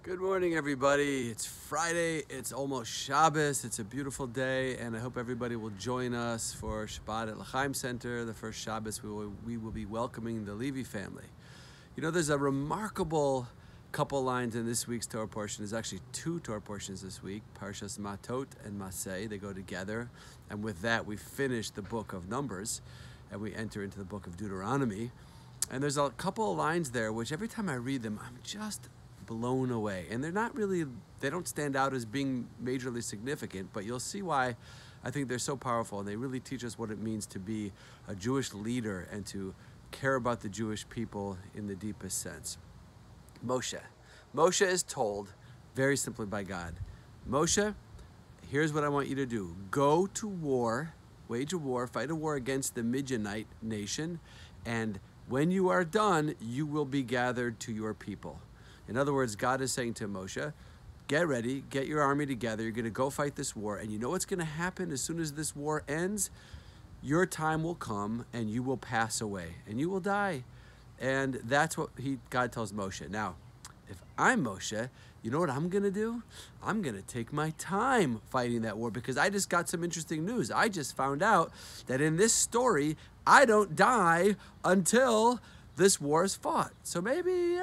Good morning, everybody. It's Friday. It's almost Shabbos. It's a beautiful day, and I hope everybody will join us for Shabbat at L'chaim Center. The first Shabbos, we will be welcoming the Levi family. You know, there's a remarkable couple lines in this week's Torah portion. There's actually two Torah portions this week, Parshas Matot and Maseh. They go together, and with that, we finish the book of Numbers, and we enter into the book of Deuteronomy. And there's a couple of lines there, which every time I read them, I'm just blown away. And they don't stand out as being majorly significant, but you'll see why I think they're so powerful, and they really teach us what it means to be a Jewish leader and to care about the Jewish people in the deepest sense. Moshe is told very simply by God, Moshe, here's what I want you to do. Go to war, wage a war, fight a war against the Midianite nation, and when you are done, you will be gathered to your people. In other words, God is saying to Moshe, get ready, get your army together, you're going to go fight this war, and you know what's going to happen as soon as this war ends? Your time will come, and you will pass away, and you will die. And that's what God tells Moshe. Now, if I'm Moshe, you know what I'm going to do? I'm going to take my time fighting that war, because I just got some interesting news. I just found out that in this story, I don't die until this war is fought. So maybe,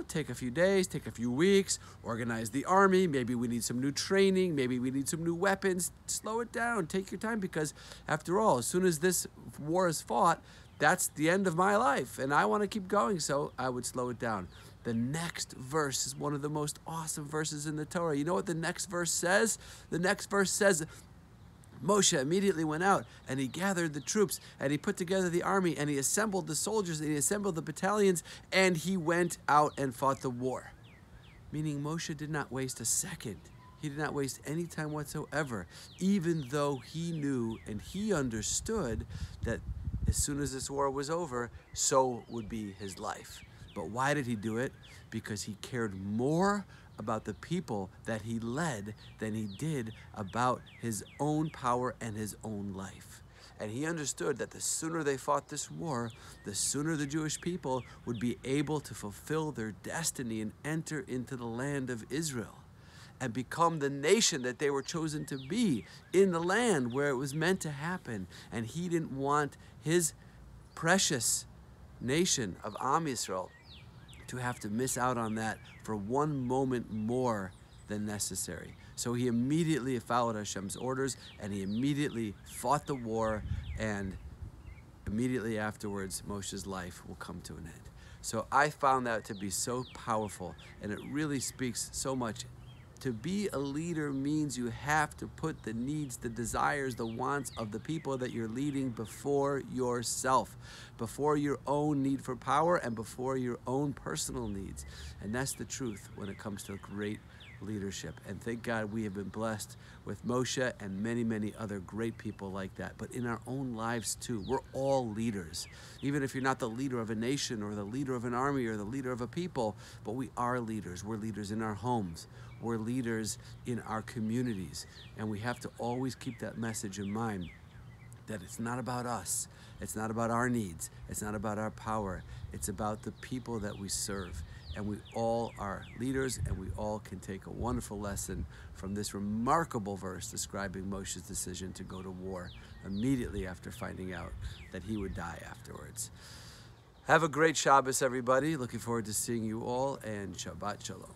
take a few days, take a few weeks, organize the army. Maybe we need some new training. Maybe we need some new weapons. Slow it down. Take your time, because after all, as soon as this war is fought, that's the end of my life. And I want to keep going, so I would slow it down. The next verse is one of the most awesome verses in the Torah. You know what the next verse says? The next verse says, Moshe immediately went out and he gathered the troops and he put together the army and he assembled the soldiers and he assembled the battalions and he went out and fought the war. Meaning Moshe did not waste a second. He did not waste any time whatsoever, even though he knew and he understood that as soon as this war was over, so would be his life. But why did he do it? Because he cared more about the people that he led than he did about his own power and his own life. And he understood that the sooner they fought this war, the sooner the Jewish people would be able to fulfill their destiny and enter into the land of Israel and become the nation that they were chosen to be in the land where it was meant to happen. And he didn't want his precious nation of Am Yisrael to have to miss out on that for one moment more than necessary. So he immediately followed Hashem's orders and he immediately fought the war, and immediately afterwards Moshe's life will come to an end. So I found that to be so powerful, and it really speaks so much. To be a leader means you have to put the needs, the desires, the wants of the people that you're leading before yourself, before your own need for power and before your own personal needs. And that's the truth when it comes to great leadership. And thank God we have been blessed with Moshe and many, many other great people like that. But in our own lives too, we're all leaders. Even if you're not the leader of a nation or the leader of an army or the leader of a people, but we are leaders. We're leaders in our homes. We're leaders in our communities. And we have to always keep that message in mind, that it's not about us. It's not about our needs. It's not about our power. It's about the people that we serve. And we all are leaders, and we all can take a wonderful lesson from this remarkable verse describing Moshe's decision to go to war immediately after finding out that he would die afterwards. Have a great Shabbos, everybody. Looking forward to seeing you all, and Shabbat Shalom.